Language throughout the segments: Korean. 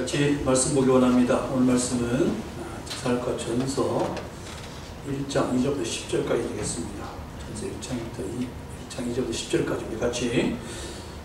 같이 말씀 보기 원합니다. 오늘 말씀은 데살로니가 전서 1장 2절부터 10절까지 되겠습니다. 전서 1장 2절부터 10절까지 우리 같이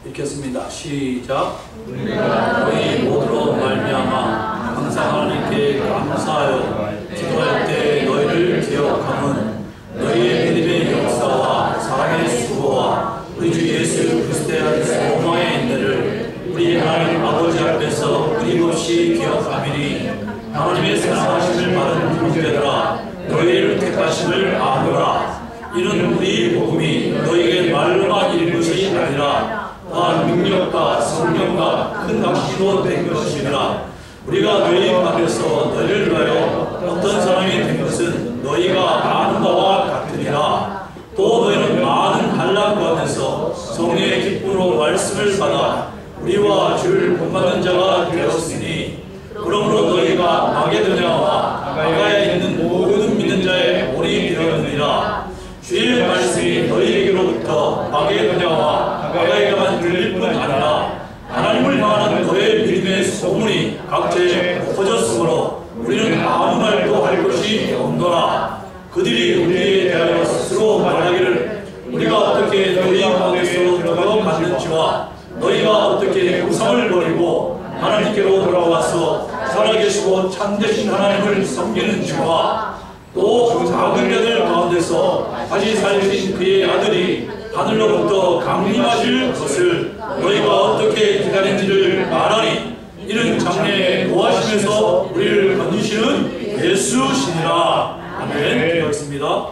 읽겠습니다. 시작. 우리가 너희 모두로 말미암아 항상 하나님께 감사하여 기도할 때 너희를 기억함은 너희의 믿음의 역사와 사랑의 수고와 우리 주 예수 그리스도의 안에서 소망의 인내를 우리 하나님 아버지 앞에서 끊임없이 기억하미니 하나님의 사랑하심을 받은 형제들아 너희를 택하심을 아노라. 이는 우리 복음이 너희에게 말로만 이른 것이 아니라 또한 능력과 성령과 큰 확신으로 된 것이니라. 우리가 너희 가운데서 너희를 위하여 어떤 사람이 된 것은 너희가 아는 바와 같으니라. 또 너희는 많은 한란 가운데서 성령의 기쁨으로 말씀을 받아 우리와 주를 본받는 자가 되었으니 그러므로 너희가 마게도냐와 아가야에 있는 모든 믿는 자의 본이 되었느니라. 주의 말씀이 너희에게로부터 마게도냐와 아가야에만 들릴 뿐 아니라 하나님을 향하는 너의 믿음의 소문이 각처에 퍼졌으므로 우리는 아무 말도 할 것이 없노라. 그들이 우리에 대하여 스스로 말하기를 우리가 어떻게 너희 가운데서 들어갔는지와 너희가 어떻게 우상을 버리고 하나님께로 돌아와서 살아계시고 참되신 하나님을 섬기는지와 또 작은 자들 가운데서 다시 살리신 그의 아들이 하늘로부터 강림하실 것을 너희가 어떻게 기다린지를 말하니 이는 장래에 노하시면서 우리를 건지시는 예수시니라. 아멘. 기도하겠습니다.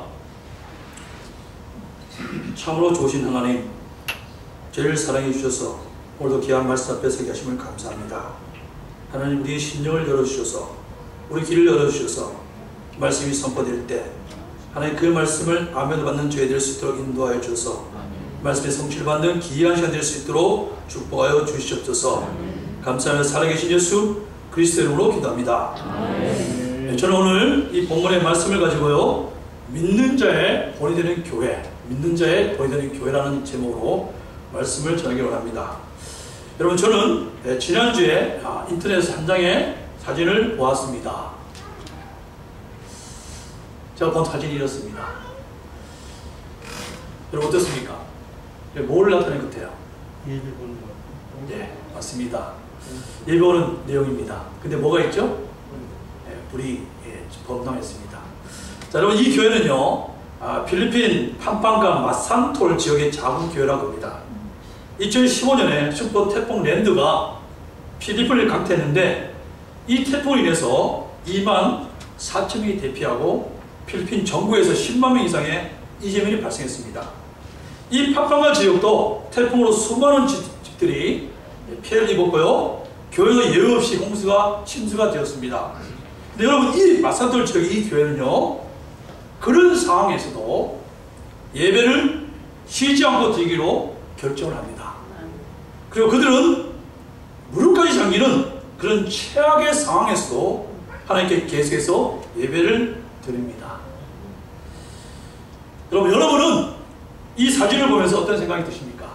참으로 좋으신 하나님, 저희를 사랑해 주셔서 오늘도 귀한 말씀 앞에 서게 하심을 감사합니다. 하나님, 우리의 심령을 열어주셔서 우리 길을 열어주셔서 말씀이 선포될 때 하나님 그 말씀을 아멘을 받는 저희 될 수 있도록 인도하여 주셔서 말씀의 성취를 받는 귀한 시간 될 수 있도록 축복하여 주시옵소서. 감사하며 살아계신 예수 그리스도의 이름으로 기도합니다. 네, 저는 오늘 이 본문의 말씀을 가지고요, 믿는 자의 본이 되는 교회, 믿는 자의 본이 되는 교회라는 제목으로 말씀을 전하기로 합니다. 여러분, 저는 지난주에 인터넷 한 장의 사진을 보았습니다. 제가 본 사진이 이렇습니다. 여러분 어떻습니까? 뭘 나타낸 것 같아요? 예배 보는 거. 네, 맞습니다. 예배 보는 내용입니다. 근데 뭐가 있죠? 불이 범람했습니다. 자, 여러분, 이 교회는요, 필리핀 팜팡과 마산톨 지역의 작은 교회라고 합니다. 2015년에 슈퍼 태풍 랜드가 필리핀을 강타했는데 이 태풍으로 인해서 2만 4천 명이 대피하고 필리핀 전국에서 10만 명 이상의 이재민이 발생했습니다. 이 팜팡과 지역도 태풍으로 수많은 집들이 피해를 입었고요, 교회도 예외 없이 홍수가 침수가 되었습니다. 근데 여러분, 이 마산톨 지역 이 교회는요, 그런 상황에서도 예배를 쉬지 않고 드리기로 결정을 합니다. 그리고 그들은 무릎까지 잠기는 그런 최악의 상황에서도 하나님께 계속해서 예배를 드립니다. 여러분은 이 사진을 보면서 어떤 생각이 드십니까?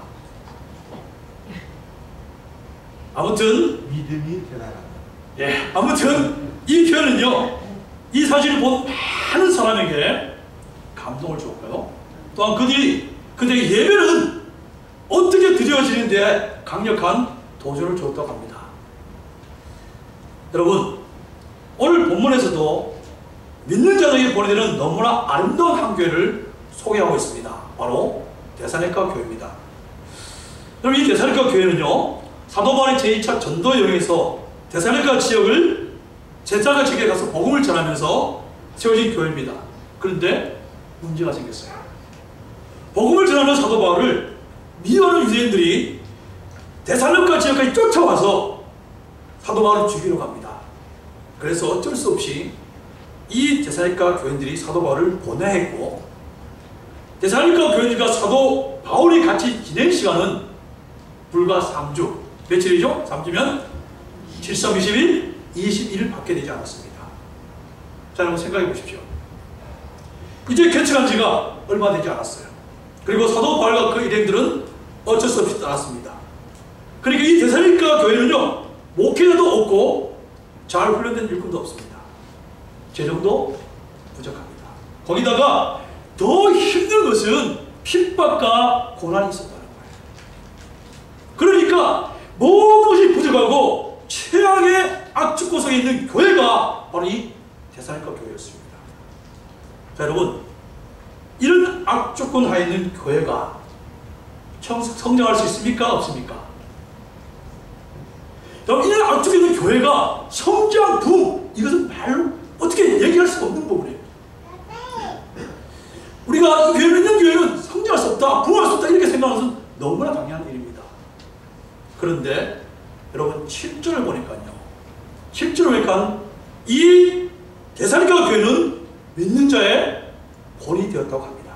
아무튼 믿음이 대단하다. 예, 아무튼 이 교회는요, 이 사진을 본 많은 사람에게 감동을 주었고요, 또한 그들이 예배는 어떻게 드려지는데 강력한 도전을 주었다고 합니다. 여러분, 오늘 본문에서도 믿는 자들에게 보내드리는 너무나 아름다운 한 교회를 소개하고 있습니다. 바로 데살로니가 교회입니다. 여러분, 이 데살로니가 교회는요, 사도 바울의 제2차 전도 여행에서 데살로니가 지역을 제자가 지역에 가서 복음을 전하면서 세워진 교회입니다. 그런데 문제가 생겼어요. 복음을 전하는 사도 바울을 미워하는 유대인들이 데살로니가 지역까지 쫓아와서 사도 바울을 죽이러 갑니다. 그래서 어쩔 수 없이 이 데살로니가 교인들이 사도 바울을 보내했고, 데살로니가 교인들과 사도 바울이 같이 지낸 시간은 불과 3주. 며칠이죠? 3주면 7, 3, 20일, 21일 밖에 되지 않았습니다. 자, 여러분 생각해 보십시오. 이제 개척한 지가 얼마 되지 않았어요. 그리고 사도 바울과 그 일행들은 어쩔 수 없이 떠났습니다. 그러니까 이 데살로니가 교회는요, 목회자도 없고 잘 훈련된 일꾼도 없습니다. 재정도 부족합니다. 거기다가 더 힘든 것은 핍박과 고난이 있었다는 거예요. 그러니까 모든 것이 부족하고 최악의 악축 구석에 있는 교회가 바로 이 데살로니가 교회였습니다. 자, 여러분, 이런 악조건 하에 있는 교회가 성장할 수 있습니까? 없습니까? 여러분, 이런 악조건에 있는 교회가 성장, 부흥, 이것은 말로 어떻게 얘기할 수가 없는 부분이에요. 우리가 이 교회는, 있는 교회는 성장할 수 없다, 부흥할 수 없다, 이렇게 생각하는 것은 너무나 당연한 일입니다. 그런데 여러분, 7절을 보니까요, 7절을 보니까 이 데살로니가 교회는 믿는 자의 본이 되었다고 합니다.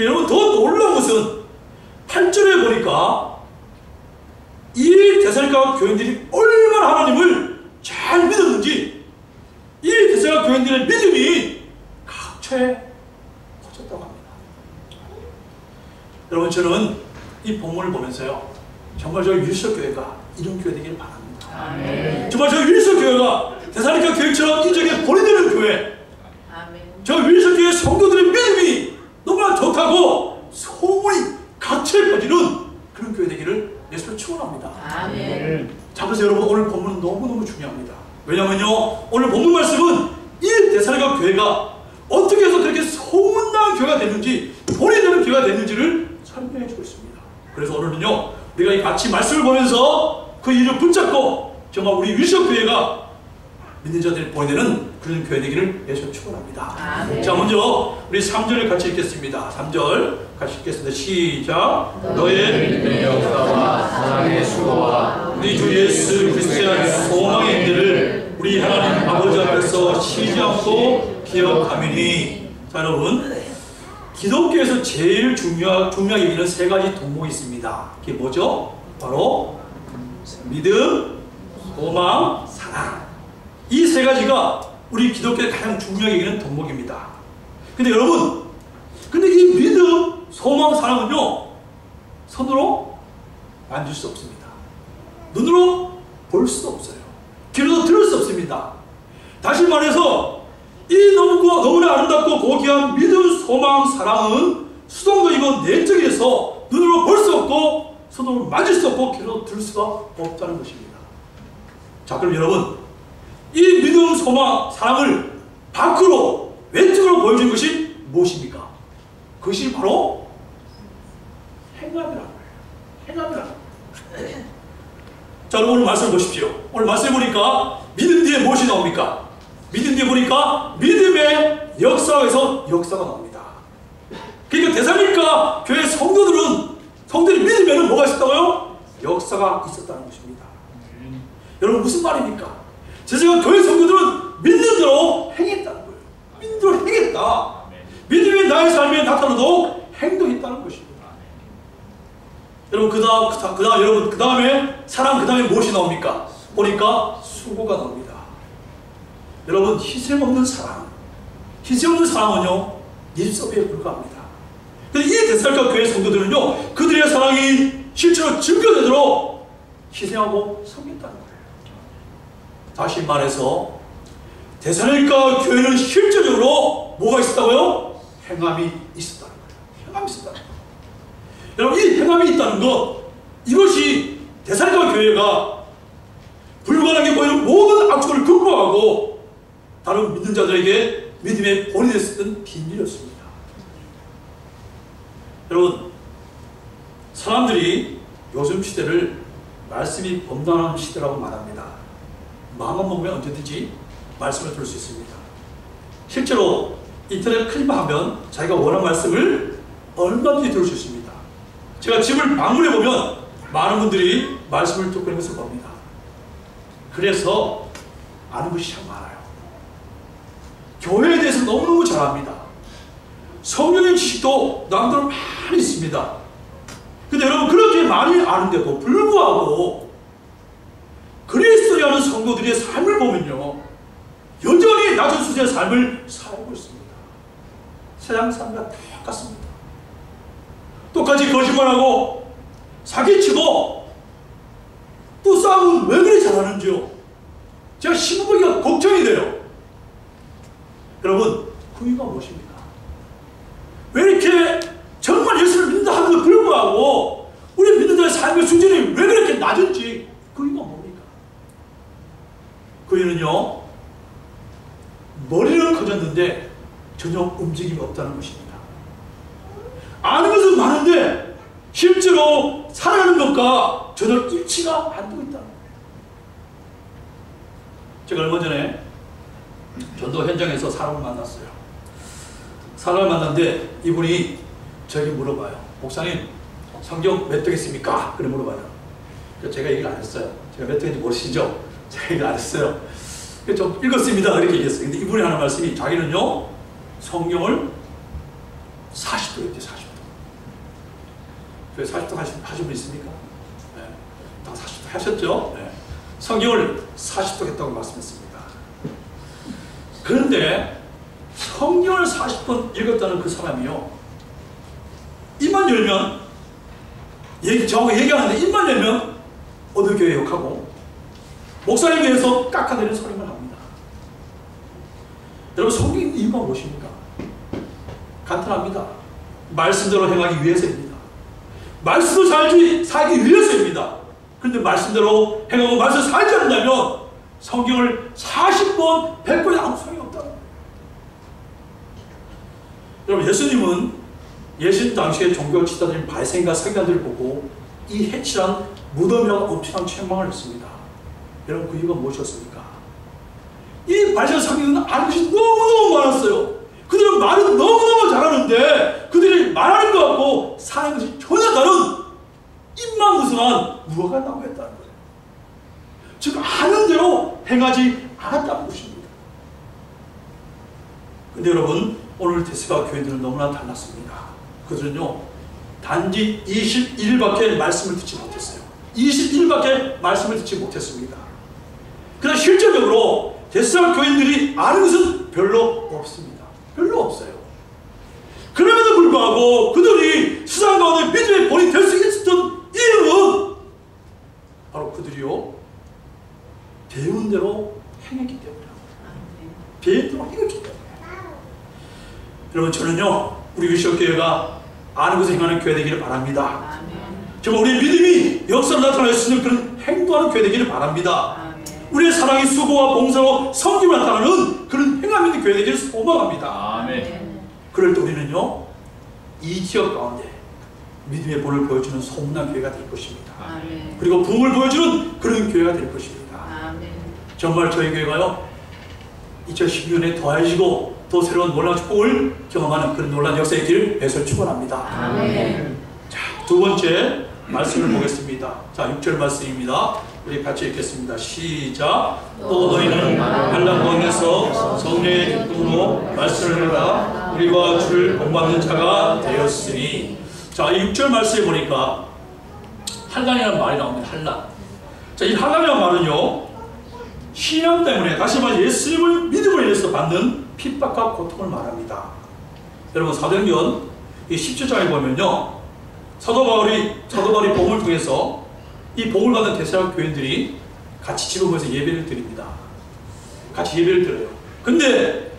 여러분, 더 놀라운 것은 8절에 보니까 이 데살로니가 교인들이 얼마나 하나님을 잘 믿었는지 이 데살로니가 교인들의 믿음이 각처에 퍼졌다고 합니다. 여러분, 저는 이 본문을 보면서요, 정말 저희 율석교회가 이런 교회 되기를 바랍니다. 아멘. 정말 저희 율석교회가 데살로니가 교회처럼 인적인 본이 되는 교회, 저 율석교회 성도들의 믿음이 너무나 좋다고 소문이 각처에 퍼지는 그런 교회 되기를 예수로 축원합니다. 아멘. 자, 그래서 여러분, 오늘 본문은 너무너무 중요합니다. 왜냐면요, 오늘 본문 말씀은 이 데살로니가 교회가 어떻게 해서 그렇게 소문난 교회가 됐는지, 본이 되는 교회가 됐는지를 설명해 주고 있습니다. 그래서 오늘은요, 우리가 같이 말씀을 보면서 그 일을 붙잡고 정말 우리 율석교회가 믿는 자들이 본이 되는 그런 교회 되기를 예수 축원합니다. 자, 먼저 우리 3절을 같이 읽겠습니다. 3절 같이 읽겠습니다. 시작. 너의 믿음의 역사와 사랑의 수고와 우리 주 예수 그리스도의 안에서 소망의 일들을 우리 하나님 아버지 앞에서 쉬지 않고 기억하미니. 자, 여러분, 기독교에서 제일 중요하게 여기는 세 가지 동목이 있습니다. 그게 뭐죠? 바로 믿음, 소망, 사랑. 이 세 가지가 우리 기독교의 가장 중요하게 여기는 덕목입니다. 근데 여러분, 근데 이 믿음, 소망, 사랑은요, 손으로 만질 수 없습니다. 눈으로 볼 수도 없어요. 귀로도 들을 수 없습니다. 다시 말해서 이 너무나 아름답고 고귀한 믿음, 소망, 사랑은 수동적이고 내적에서 눈으로 볼 수 없고 손으로 만질 수 없고 귀로 들을 수가 없다는 것입니다. 자, 그럼 여러분, 이 믿음, 소망, 사랑을 밖으로, 외적으로 보여준 것이 무엇입니까? 그것이 바로 행함이라는 거예요. 행함이라는 거예요. 자, 여러분, 오늘 말씀을 보십시오. 오늘 말씀 보니까 믿음 뒤에 무엇이 나옵니까? 믿음 뒤에 보니까 믿음의 역사에서 역사가 나옵니다. 그러니까 데살로니가 교회 성도들이 믿으면 뭐가 있었다고요? 역사가 있었다는 것입니다. 여러분, 무슨 말입니까? 제가 교회 성도들은 믿는 대로 행했다는 거예요. 믿는 대로 행했다. 믿음이 나의 삶에 나타나도록 행동했다는 것입니다. 여러분, 그 다음에 사랑, 그 다음에 무엇이 나옵니까? 보니까 수고가 나옵니다. 여러분, 희생 없는 사랑. 희생 없는 사랑은요, 일섭에 불과합니다. 근데 이 데살로니가 교회 성도들은요, 그들의 사랑이 실제로 증거되도록 희생하고 섬겼다는 거예요. 다시 말해서 데살로니가 교회는 실제적으로 뭐가 있었다고요? 행함이 있었다는 거예요. 행함이 있었다는 거예요. 여러분, 이 행함이 있다는 것, 이것이 데살로니가 교회가 불가능해 보이는 모든 악조건을 극복하고 다른 믿는 자들에게 믿음의 본이 됐었던 비밀이었습니다. 여러분, 사람들이 요즘 시대를 말씀이 범단한 시대라고 말합니다. 마음만 먹으면 언제든지 말씀을 들을 수 있습니다. 실제로 인터넷 클릭하면 자기가 원하는 말씀을 얼마든지 들을 수 있습니다. 제가 집을 방문해 보면 많은 분들이 말씀을 듣고 있는 것을 봅니다. 그래서 아는 것이 참 많아요. 교회에 대해서 너무너무 잘 압니다. 성경의 지식도 남들은 많이 있습니다. 근데 여러분, 그렇게 많이 아는데도 불구하고 그리스도라는 성도들의 삶을 보면요, 여전히 낮은 수준의 삶을 살고 있습니다. 세상 사람과 똑같습니다. 똑같이 거짓말하고 사기치고 또 싸움은 왜 그리 잘하는지요? 제가 신부보기가 걱정이 돼요. 여러분, 그 이유가 무엇입니까? 왜 이렇게 정말 예수를 믿는다 하면서 불구하고 우리 믿는 자의 삶의 수준이 왜 그렇게 낮은지 그 이유가 뭡니까? 그 이유는요, 머리는 커졌는데 전혀 움직임이 없다는 것입니다. 아는 것은 많은데 실제로 살아가는 것과 전혀 일치가 안 되고 있다는 거예요. 제가 얼마 전에 전도 현장에서 사람을 만났어요. 사람을 만났는데 이분이 저에게 물어봐요. 목사님, 성경 몇 덕했습니까? 그래 물어봐요. 제가 얘기를 안 했어요. 제가 몇 덕인지 모르시죠? 제가 얘기를 안 했어요. 좀 읽었습니다. 이렇게 얘기했어요. 근데 이분이 하는 말씀이 자기는요, 성경을 40도 했대, 40도. 왜 40도 하신 분 있습니까? 네. 다 40도 하셨죠? 네. 성경을 40도 했다고 말씀했습니다. 그런데 성경을 40번 읽었다는 그 사람이요, 입만 열면, 저하고 얘기하는데 입만 열면 어느 교회 욕하고 목사님 위해서 깎아내리는 소리만 합니다. 여러분, 성경의 이유가 무엇입니까? 간단합니다. 말씀대로 행하기 위해서입니다. 말씀을 살기 위해서입니다. 그런데 말씀대로 행하고 말씀을 살지 않는다면 성경을 40번, 100번이 아무 소용이 없다는 거예요. 여러분, 예수님은 예수님 당시에 종교 지도자들인 바리새인과 서기관들을 보고 이 해칠한 무덤이라고 엄청난 책망을 했습니다. 여러분, 그 이유가 무엇이었습니까? 이 바리새인 서기관들은 아는 것이 너무너무 많았어요. 그들은 말은 너무너무 잘하는데 그들이 말하는 것 같고 사는 것이 전혀 다른 입만 무성한 무화과 나무 했다는 거예요. 즉, 아는 대로 행하지 않았다는 것입니다. 근데 여러분, 오늘 데스가 교회들은 너무나 달랐습니다. 그들은요, 단지 21일밖에 말씀을 듣지 못했어요. 21일밖에 말씀을 듣지 못했습니다. 그러나 실제적으로 데스가 교인들이 아는 것은 별로 없습니다. 별로 없어요. 그럼에도 불구하고 그들이 세상 가운데 믿음의 본이 될 수 있었던 이유는 바로 그들이요, 배운 대로 행했기 때문이라고. 배운 대로 행했기 때문에. 여러분, 저는요, 우리 위시교회가 아는 것을 행하는 교회 되기를 바랍니다. 정말 우리의 믿음이 역사로 나타날 수 있는 그런 행동하는 교회 되기를 바랍니다. 우리의 사랑이 수고와 봉사로 성김을 나타나는 그런 행함 있는 교회 되기를 소망합니다. 그럴 때 우리는요, 이 지역 가운데 믿음의 본을 보여주는 소문난 교회가 될 것입니다. 그리고 부흥을 보여주는 그런 교회가 될 것입니다. 정말 저희 교회가요, 2012년에 더해지고 또 새로운 놀라운 축복을 경험하는 그런 놀라운 역사의 길 배설 축원합니다. 자, 두 번째 말씀을 보겠습니다. 자, 6절 말씀입니다. 우리 같이 읽겠습니다. 시작. 또 너희는 한란 가운데서 성령의 기쁨으로 말씀을 하라. 우리와 주를 본받는 자가 되었으니. 자, 이 6절 말씀에 보니까 한란이라는 말이 나옵니다. 한란. 자, 이 한란이라는 말은요, 신앙 때문에, 다시 말해 예수님을 믿음으로 인해서 받는 핍박과 고통을 말합니다. 여러분, 사도행전 이 17장에 보면요, 사도 바울이 복음을 통해서 이 복음을 받은 데살로니가 교인들이 같이 집에 모여서 예배를 드립니다. 같이 예배를 드려요. 근데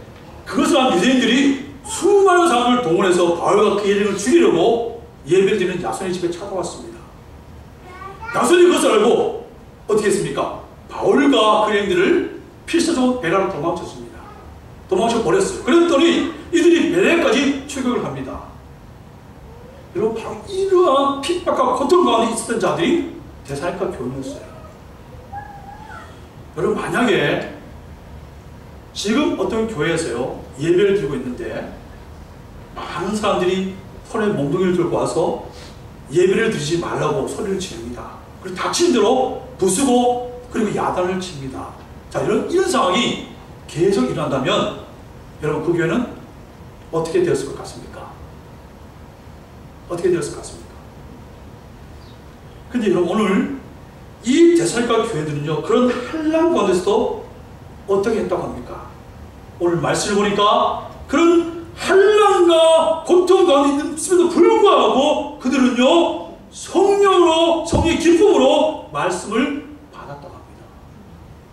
그것을 한 유대인들이 수많은 사람을 동원해서 바울과 그 예배를 죽이려고 예배를 드리는 야손의 집에 찾아왔습니다. 야손이 그것을 알고 어떻게 했습니까? 바울과 그 유대인들을 필사적으로 베라로 도망쳤습니다. 도망쳐 버렸어요. 그랬더니 이들이 베레까지 출격을 합니다. 여러분, 바로 이러한 핍박과 고통 가운데 있었던 자들이 데살로니가 교인이었어요. 여러분, 만약에 지금 어떤 교회에서요, 예배를 드리고 있는데 많은 사람들이 손에 몽둥이를 들고 와서 예배를 드리지 말라고 소리를 지릅니다. 그리고 닥친 대로 부수고 그리고 야단을 칩니다. 자, 이런 상황이 계속 일어난다면 여러분, 그 교회는 어떻게 되었을 것 같습니까? 어떻게 되었을 것 같습니까? 근데 여러분, 오늘 이 데살로니가 교회들은요, 그런 한란 가운데서도 어떻게 했다고 합니까? 오늘 말씀을 보니까 그런 한란과 고통 가운데 있음에도 불구하고 그들은요, 성령의 기쁨으로 말씀을 받았다고 받았다고 합니다.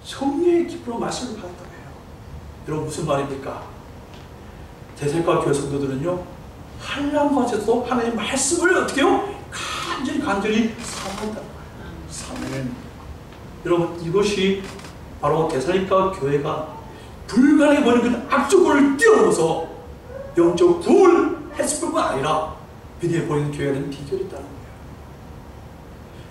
성령의 기쁨으로 말씀을 받았다고 해요. 여러분 무슨 말입니까? 대살과 교회 성도들은요 한란 가운데서도 하나님의 말씀을 어떻게 해요? 간절히 사모한다는 거예요. 사모는 여러분 이것이 바로 데살로니가 교회가 불가능해 보이는 그 악조건을 뛰어넘어서 영적 부흥을 했을 뿐만 아니라 믿음에 보이는 교회가 되는 비결이 있다는 거예요.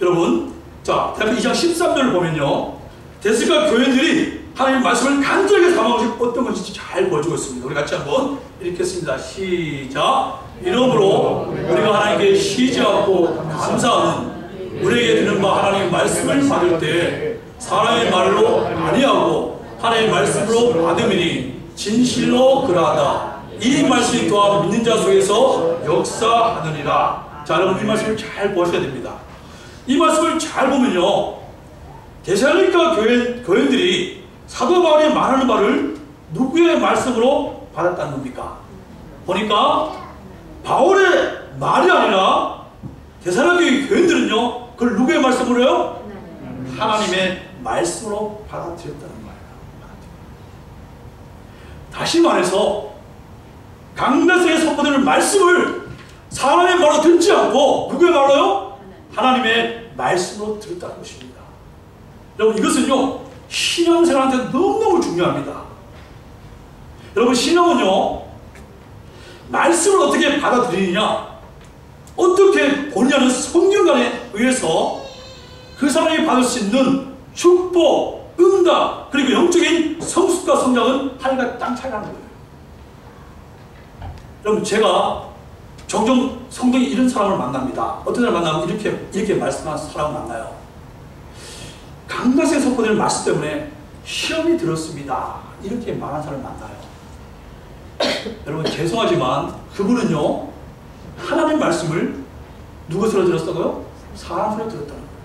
여러분 자 대표 2장 13절을 보면요 데살로니가 교회들이 하나님의 말씀을 간절하게 사모한 것이 어떤 것인지 잘 보여주고 있습니다. 우리 같이 한번 읽겠습니다. 시작. 이러므로 우리가 하나님께 시지하고 감사하는 우리에게 드는 바 하나님의 말씀을 받을 때 사람의 말로 아니하고 하나님의 말씀으로 받음이니 진실로 그러하다. 이 말씀이 또한 믿는 자 속에서 역사하느니라. 자 여러분 이 말씀을 잘 보셔야 됩니다. 이 말씀을 잘 보면요 데살로니가 교인들이 사도 바울이 말하는 바를 누구의 말씀으로 받았다는 겁니까? 보니까 바울의 말이 아니라 데살로니가 교인들은요 그걸 누구의 말씀으로 해요? 하나님의 말씀으로 받아들였다는 거예요. 다시 말해서 강대상에 선포되는 말씀을 사람의 말로 듣지 않고 누구의 말로요? 하나님의 말씀으로 들었다는 것입니다. 여러분 이것은요 신앙생활한테 너무너무 중요합니다. 여러분 신앙은요 말씀을 어떻게 받아들이느냐 어떻게 보느냐는 성경관에 의해서 그 사람이 받을 수 있는 축복, 응답 그리고 영적인 성숙과 성장은 하늘과 땅 차이라는 거예요. 여러분 제가 종종 성경에 이런 사람을 만납니다. 어떤 사람을 만나면 이렇게 말씀하는 사람을 만나요. 강가스에 선포되는 말씀 때문에 시험이 들었습니다. 이렇게 말하는 사람을 만나요. 여러분 죄송하지만 그분은요 하나님 말씀을 누구 소리로 들었다고요? 사람 소리로 들었다는 거예요.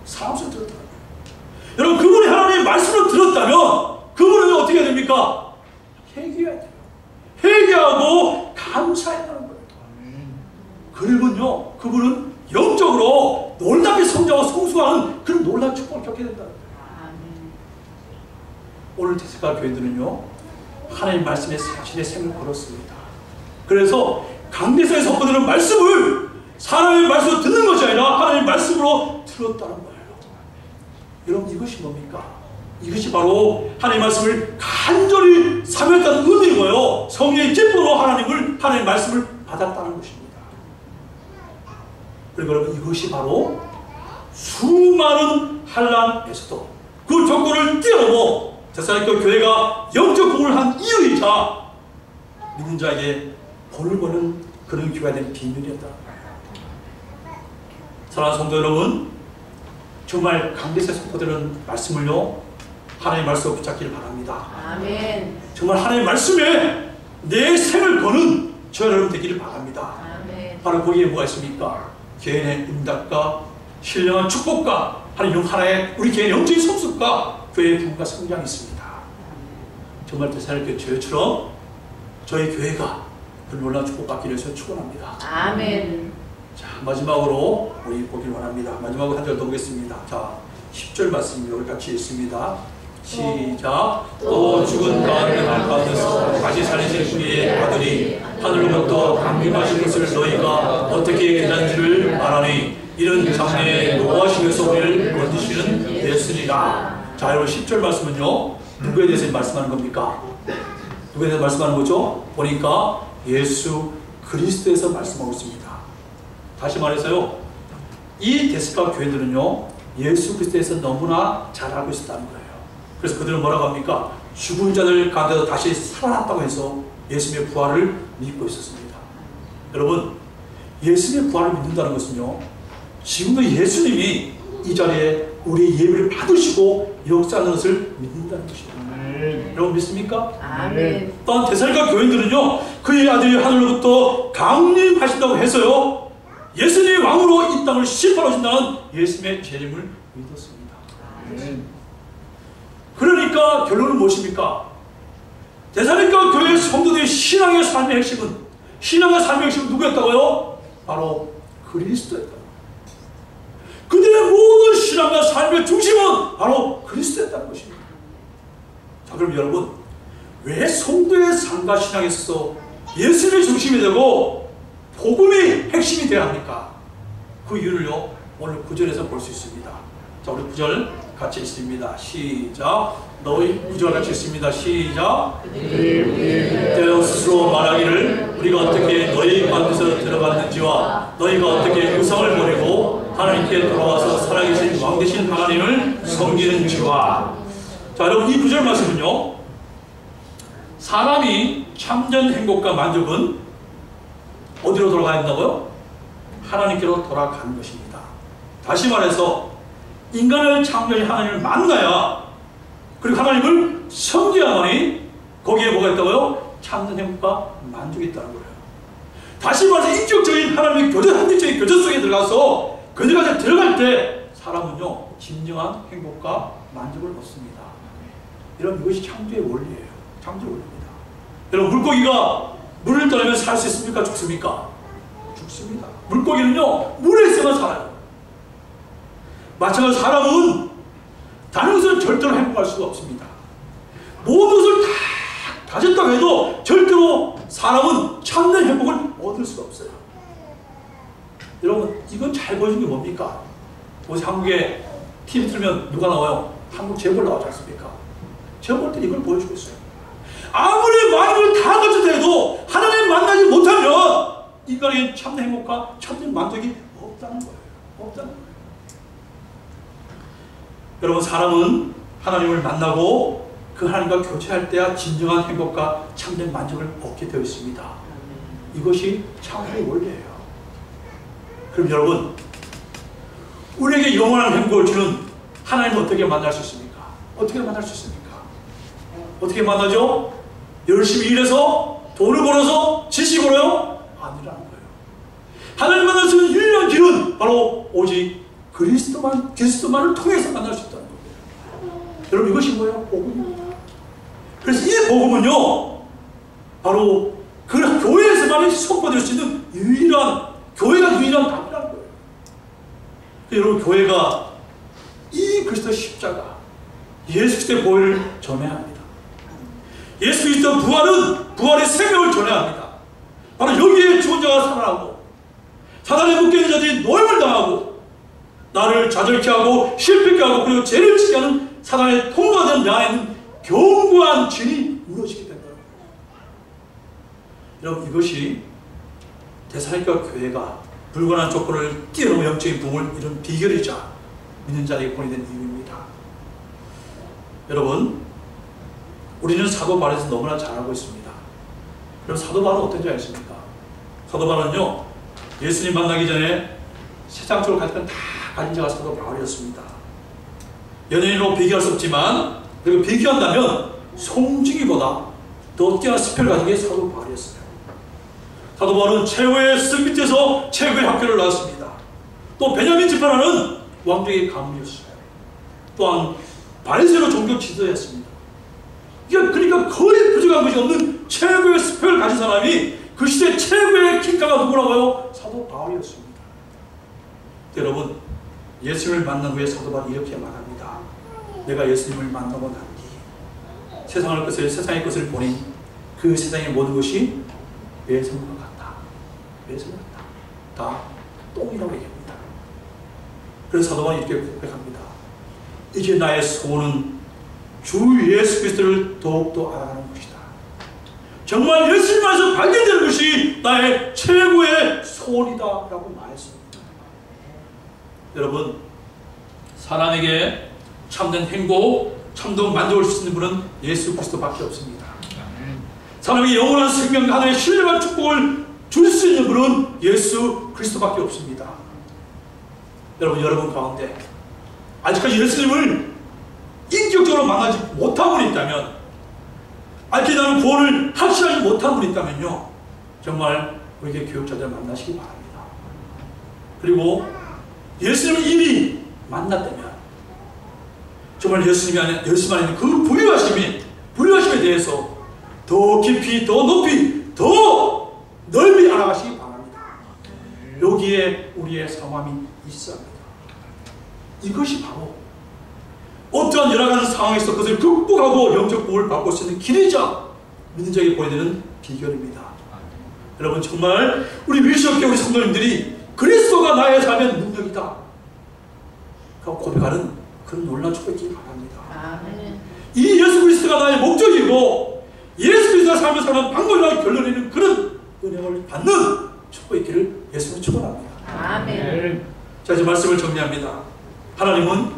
사람 소리로 들었다는 거예요. 여러분 그분이 하나님의 말씀을 들었다면 그분은 어떻게 해야 됩니까? 회개해야 돼요. 회개하고 감사해야 하는 거예요. 그리고요 그분은 영적으로 놀랍게 성장하고 성숙하는 그런 놀라운 축복을 겪게 된다는 거예요. 오늘 데살로니가 교회들은요 하나님 말씀에 자신의 생을 걸었습니다. 그래서 강대상에 선포되는 말씀을 사람의 말씀으로 듣는 것이 아니라 하나님의 말씀으로 들었다는 거예요. 여러분 이것이 뭡니까? 이것이 바로 하나님의 말씀을 간절히 사모했다는 의미인 거예요. 성령의 기쁨으로 하나님의 말씀을 받았다는 것입니다. 그리고 여러분 이것이 바로 수많은 환난에서도 그 조건을 뛰어넘어 데살로니가 교회가 영적 부흥을 한 이유이자 믿는 자에게 본을 보는 그런 교회가 된 비밀이었다는 거예요. 사랑하는 성도 여러분 정말 강대상에 선포되는 말씀을요 하나님의 말씀을 붙잡기를 바랍니다. 아멘. 정말 하나님의 말씀에 내 생을 거는 저 여러분 되기를 바랍니다. 아멘. 바로 거기에 뭐가 있습니까? 개인의 응답과 신령한 축복과 하나의 우리 개인의 영적인 성숙과 교회의 부흥과 성장이 있습니다. 정말 데살로니가 교회처럼 저희 교회가 그 놀라운 축복받기를 위해서 축원합니다. 아멘. 자 마지막으로 우리 보길 원합니다. 마지막으로 한 절 더 보겠습니다. 자 10절 말씀입니다. 우리 같이 읽습니다. 시작. 또 죽은 가운데 가운데서 다시 살리신 그의 아들이 하늘로부터 강림하신 것을 너희가 어떻게 기다린지를 말하니 이런 장래에 노하시면서 우리를 건지시는 예수니라. 자 여러분 10절 말씀은요 누구에 대해서 말씀하는 겁니까? 누구에 대해서 말씀하는 거죠? 보니까 예수 그리스도에서 말씀하고 있습니다. 다시 말해서요 이 데살로니가 교회들은요 예수 그리스도에서 너무나 잘 알고 있었다는 거예요. 그래서 그들은 뭐라고 합니까? 죽은 자들 가운데서 다시 살아났다고 해서 예수님의 부활을 믿고 있었습니다. 여러분 예수님의 부활을 믿는다는 것은요 지금도 예수님이 이 자리에 우리의 예배를 받으시고 역사하는 것을 믿는다는 것입니다. 여러분 믿습니까? 아멘. 또한 데살로니가 교인들은요 그의 아들이 하늘로부터 강림하신다고 해서요 예수님이 왕으로 이 땅을 심판하신다는 예수님의 재림을 믿었습니다. 그러니까 결론은 무엇입니까? 데살로니가 교회 성도들의 신앙의 삶의 핵심은 누구였다고요? 바로 그리스도였다. 그들의 모든 신앙과 삶의 중심은 바로 그리스도였다는 것입니다. 자, 그럼 여러분, 왜 성도의 삶과 신앙에 있어서 예수님의 중심이 되고 복음이 핵심이 되어야 합니까? 그 이유를요, 오늘 9절에서 볼 수 있습니다. 자, 우리 9절 같이 읽습니다. 시작. 너희 9절 같이 읽습니다. 시작. 너희 스스로 말하기를 우리가 어떻게 너희 가운데서 들어갔는지와 너희가 어떻게 우상을 버리고 하나님께 돌아와서 살아계신 왕 되신 하나님을 섬기는지와. 자, 여러분, 이 9절 말씀은요, 사람이 참된 행복과 만족은 어디로 돌아가야 된다고요? 하나님께로 돌아가는 것입니다. 다시 말해서 인간을 창조하신 하나님을 만나야, 그리고 하나님을 섬겨야만이 거기에 뭐가 있다고요? 참된 행복과 만족이 있다는 거예요. 다시 말해서 인격적인 하나님의 교제, 한정적인 교제 속에 들어가서 교제까지 들어갈 때 사람은요, 진정한 행복과 만족을 얻습니다. 여러분, 이것이 창조의 원리예요. 창조의 원리입니다. 여러분, 물고기가 물을 떠나면 살 수 있습니까? 죽습니까? 죽습니다. 물고기는요, 물에 있어만 살아요. 마찬가지로 사람은 다른 것은 절대로 행복할 수가 없습니다. 모든 것을 다 가졌다고 해도 절대로 사람은 참된 행복을 얻을 수가 없어요. 여러분, 이건 잘 보여준 게 뭡니까? 어제 한국에 TV 틀면 누가 나와요? 한국 재벌 나오지 않습니까? 제가 볼 때 이걸 보여주고 있어요. 아무리 많은 걸 다 가졌다 해도 하나님 만나지 못하면 인간의 참된 행복과 참된 만족이 없다는 거예요. 없다는 거예요. 여러분, 사람은 하나님을 만나고 그 하나님과 교제할 때야 진정한 행복과 참된 만족을 얻게 되어 있습니다. 이것이 창조의 원리예요. 그럼 여러분, 우리에게 영원한 행복을 주는 하나님을 어떻게 만날 수 있습니까? 어떻게 만날 수 있습니까? 어떻게 만나죠? 열심히 일해서 돈을 벌어서 지식을 벌어요? 아니라는 거예요. 하나님 만날 수 있는 유일한 길은 바로 오직 그리스도만을 통해서 만날 수 있다는 거예요. 여러분, 이것이 뭐예요? 복음입니다. 그래서 이 복음은요, 바로 그 교회에서만 선포될 수 있는 교회가 유일한 답이라는 거예요. 여러분, 교회가 이 그리스도의 십자가, 예수 그리스도의 보혈을 전해야 합니다. 예수 그리스도의 부활의 생명을 전해야 합니다. 바로 여기에 죽은 자가 살아나고 사단에 묶여있는 자들이 노임을 당하고 나를 좌절케 하고 실패케 하고 그리고 죄를 지게 하는 사단의 통과된 내 안에는 견고한 진이 무너지게 된다는 거예요. 여러분, 이것이 데살로니가 교회가 불가능한 조건을 뛰어넘은 영적인 부흥을 이룬 비결이자 믿는 자에게 본이 된 이유입니다. 여러분, 우리는 사도 바울에서 너무나 잘 알고 있습니다. 그럼 사도 바울은 어떤 자였습니까? 사도 바울은요, 예수님 만나기 전에 세상적으로 가진 건 다 가진 자가 사도 바울이었습니다. 연예인으로 비교할 수 없지만, 그리고 비교한다면 송중기보다 더 뛰어난 스펙을 가진 게 사도 바울이었어요. 사도 바울은 최후의 성 밑에서 최후의 학교를 나왔습니다. 또 베냐민 지파라는 왕족의 가문이었어요. 또한 바리새인으로 종교 지도였습니다. 그러니까 거의 부족한 것이 없는 최고의 스펙을 가진 사람이 그 시대 최고의 킹가가 누구라고요? 사도 바울이었습니다. 여러분, 예수님을 만난 후에 사도 바울이 이렇게 말합니다. 내가 예수님을 만나고 난 뒤 세상의 것을 보니 그 세상의 모든 것이 매성과 같다. 매성과 같다. 다 똥이라고 얘기합니다. 그래서 사도 바울이 이렇게 고백합니다. 이제 나의 소원은 주 예수 그리스도를 더욱더 알아가는 것이다. 정말 예수님 안에서 발견되는 것이 나의 최고의 소원이다 라고 말했습니다. 여러분, 사람에게 참된 행복, 참된 만족을 줄 수 있는 분은 예수 그리스도밖에 없습니다. 사람에게 영원한 생명, 하나님의 신령한 축복을 줄 수 있는 분은 예수 그리스도밖에 없습니다. 여러분 가운데 아직까지 예수님을 인격적으로 만나지 못한 분이 있다면, 아직까지 나는 구원을 확신하지 못한 분이 있다면요, 정말 우리에게 교육자들 만나시기 바랍니다. 그리고 예수님을 이미 만났다면 정말 예수님 안에 있는 그 불의하심에 대해서 더 깊이, 더 높이, 더 넓이 알아가시기 바랍니다. 여기에 우리의 상황이 있어야 합니다. 이것이 바로 어떠한 여러 가지 상황에서 그것을 극복하고 영적 복을 받을 수 있는 길이자 믿는 자에게 보여드리는 비결입니다. 여러분 정말 우리 밀수교회 우리 성도님들이 그리스도가 나의 삶의 능력이다 라고 고백하는 그런 놀라운 축복이 있기 바랍니다. 아멘. 이 예수 그리스도가 나의 목적이고 예수 그리스도가 삶을 사는 방법이라고 결론내는 그런 은혜를 받는 축복이 있기를 예수로 축원합니다. 아멘. 자, 이제 말씀을 정리합니다. 하나님은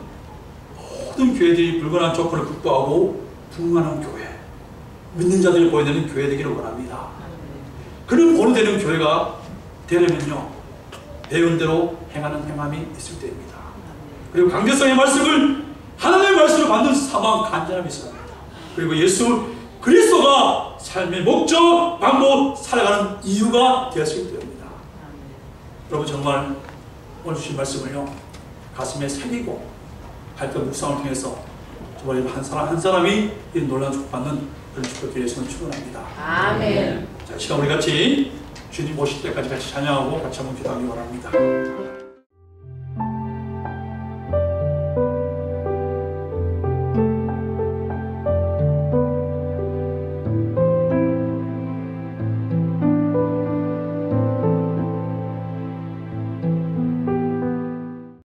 모든 교회들이 불건한 조건을 극복하고 부흥하는 교회, 믿는 자들이 보여내는 교회 되기를 원합니다. 그런 본되는 교회가 되려면요, 배운 대로 행하는 행함이 있을 때입니다. 그리고 강제성의 말씀을 하나님의 말씀을 받는 사망 간절함이 있어야 합니다. 그리고 예수 그리스도가 삶의 목적, 방법, 살아가는 이유가 되었을 때입니다. 여러분 정말 오늘 주신 말씀을요 가슴에 새기고 발표 묵상을 통해서 정말 한 사람 한 사람이 이 놀라운 축복받는 그런 축복을 예수는 축원합니다. 아멘. 자, 시간 우리 같이 주님 오실 때까지 같이 찬양하고 같이 한번 기도하기 원합니다.